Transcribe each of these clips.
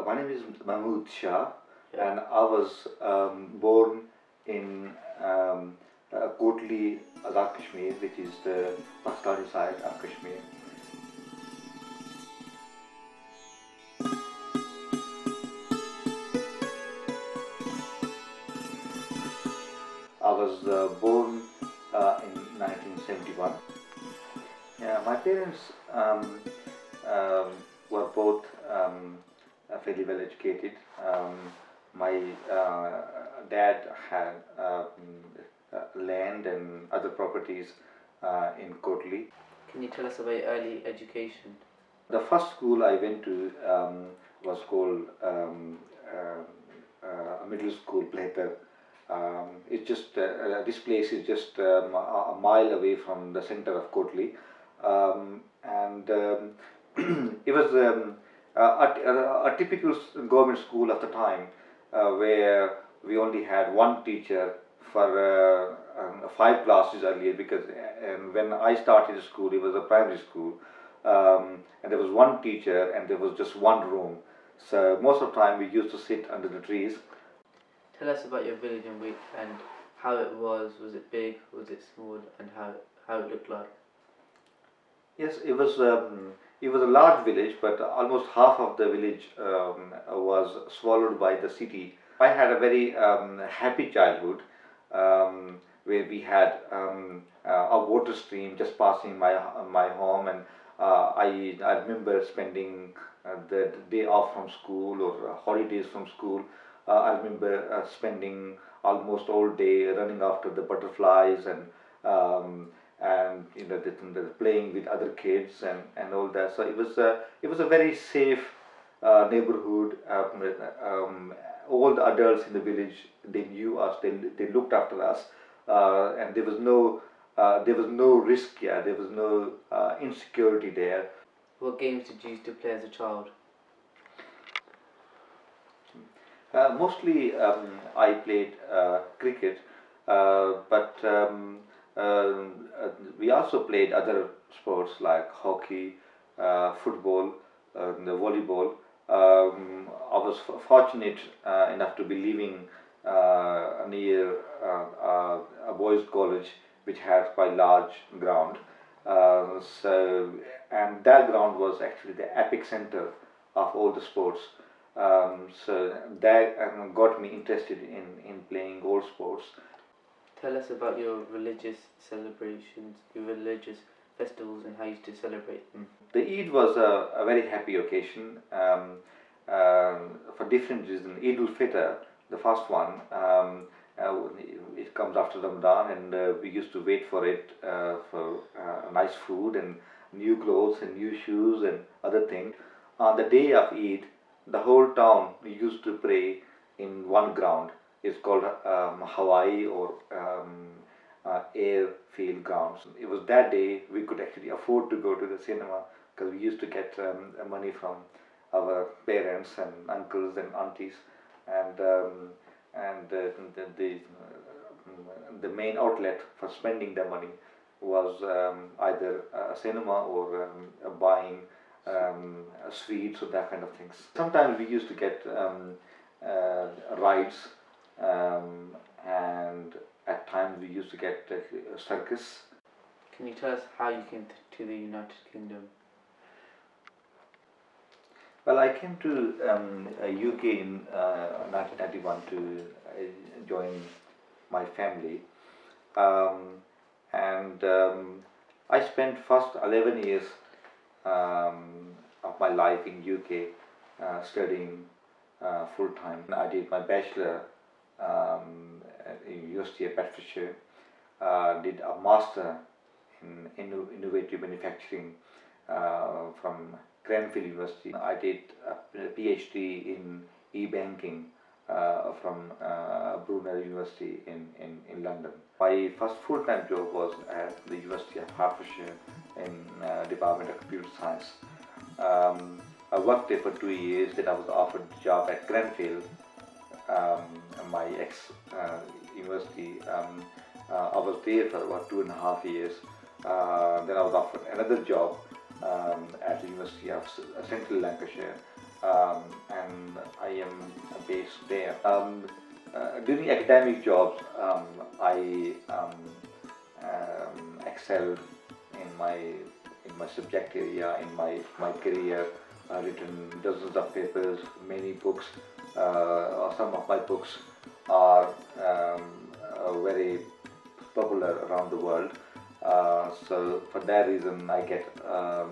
My name is Mahmood Shah, Yeah. and I was born in Kotli, Azad, Kashmir, which is the Pakistani side of Kashmir. I was born in 1971. Yeah, my parents um, were both fairly well educated. My dad had land and other properties in Kotli. Can you tell us about your early education? The first school I went to was called a middle school, Pleter. It's just this place is just a mile away from the center of Kotli, and it was a typical government school of the time, where we only had one teacher for 5 classes earlier, because when I started school it was a primary school, and there was one teacher and there was just one room. So most of the time we used to sit under the trees. Tell us about your village and how it was. Was it big? Was it small? And how it looked like? Yes, it was a large village, but almost half of the village was swallowed by the city. I had a very happy childhood, where we had a water stream just passing my home, and I remember spending the day off from school or holidays from school. I remember spending almost all day running after the butterflies, and playing with other kids and all that. So it was a very safe neighborhood. All the adults in the village, they knew us. They looked after us, and there was no risk. Yeah, there was no insecurity there. What games did you used to play as a child? Mostly I played cricket, but we also played other sports like hockey, football, the volleyball. I was fortunate enough to be living near a boys' college which had quite large ground. And that ground was actually the epic center of all the sports. So that got me interested in playing all sports. Tell us about your religious celebrations, your religious festivals, and how you used to celebrate them. The Eid was a very happy occasion, for different reasons. Eid ul-Fitr, the first one, it comes after Ramadan, and we used to wait for it, for nice food and new clothes and new shoes and other things. On the day of Eid, the whole town used to pray in one ground. It's called Hawaii, or airfield grounds. It was that day we could actually afford to go to the cinema, because we used to get money from our parents and uncles and aunties, and the main outlet for spending the money was either a cinema or buying sweets or that kind of things. Sometimes we used to get rides, and at times we used to get a circus. Can you tell us how you came to the United Kingdom? Well, I came to UK in 1991 to join my family, and I spent first 11 years of my life in UK studying full time. I did my bachelor at the University of Bedfordshire, did a master in innovative manufacturing from Cranfield University. I did a PhD in e-banking from Brunel University in London. My first full-time job was at the University of Hertfordshire in Department of Computer Science. I worked there for 2 years. Then I was offered a job at Cranfield, my ex-university. I was there for about 2.5 years. Then I was offered another job at the University of Central Lancashire, and based there. During academic jobs, I excelled in my subject area, in my career. I've written dozens of papers, many books. Some of my books are very popular around the world. So for that reason, I get a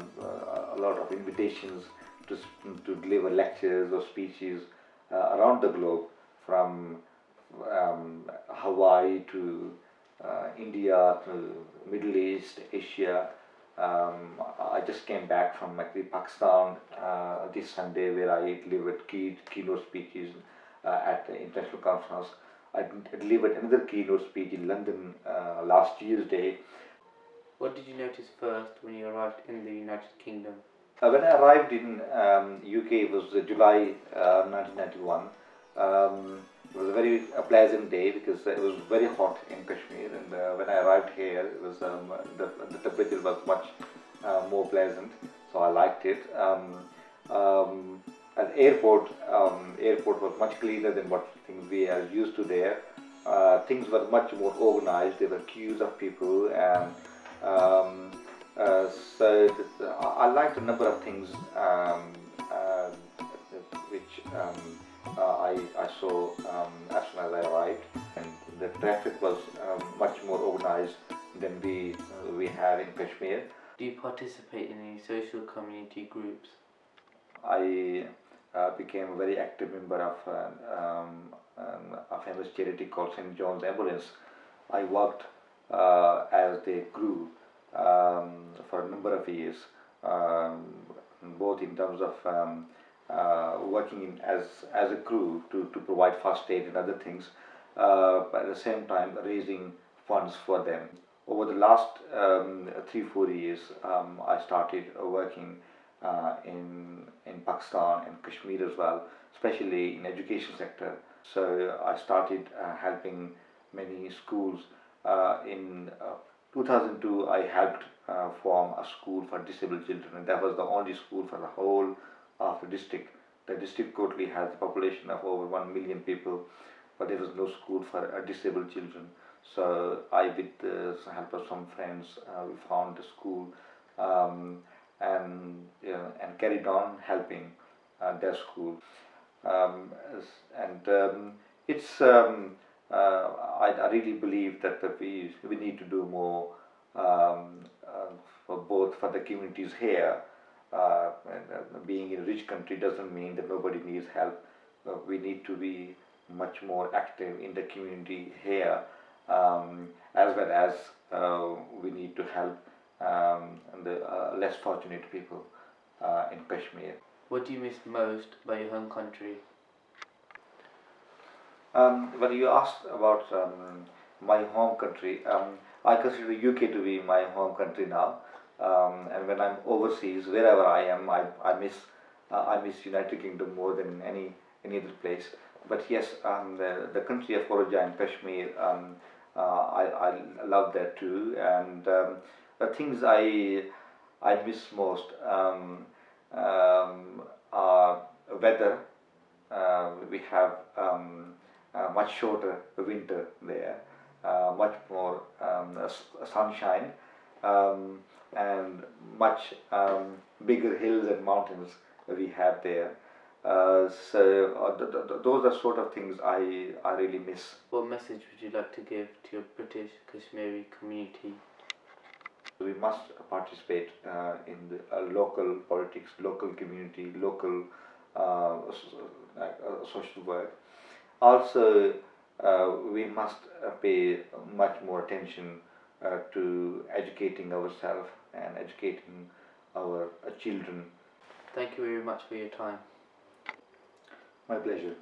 lot of invitations to deliver lectures or speeches around the globe, from Hawaii to India to Middle East, Asia. I just came back from actually Pakistan this Sunday, where I delivered keynote speeches at the international conference. I delivered another keynote speech in London last Tuesday. What did you notice first when you arrived in the United Kingdom? When I arrived in UK, it was July 1991. It was a very pleasant day because it was very hot in Kashmir, and when I arrived here, it was the temperature was much more pleasant, so I liked it. At the airport was much cleaner than what things we are used to there. Things were much more organized. There were queues of people, and I liked a number of things which I saw as soon as I arrived, and the traffic was much more organized than we have in Kashmir. Do you participate in any social community groups? I became a very active member of a famous charity called St. John's Ambulance. I worked as they grew for a number of years, both in terms of working as a crew to provide first aid and other things, but at the same time raising funds for them. Over the last 3-4 years, I started working in Pakistan and Kashmir as well, especially in education sector. So I started helping many schools. In 2002, I helped form a school for disabled children, and that was the only school for the whole of the district. The district totally has a population of over 1 million people, but there was no school for disabled children. So I, with the help of some friends, we found a school, and carried on helping their school. It's I really believe that we need to do more for both for the communities here. Being in a rich country doesn't mean that nobody needs help. We need to be much more active in the community here, as well as we need to help the less fortunate people in Kashmir. What do you miss most about your home country? When you asked about my home country, I consider UK to be my home country now. And when I'm overseas, wherever I am, I miss United Kingdom more than any other place. But yes, the country of origin in Kashmir, I love that too. And the things I miss most are weather. We have much shorter winter there, much more sunshine, and much bigger hills and mountains we have there. Those are sort of things I really miss. What message would you like to give to your British Kashmiri community? We must participate in the local politics, local community, local social work. Also, we must pay much more attention to educating ourselves and educating our children. Thank you very much for your time. My pleasure.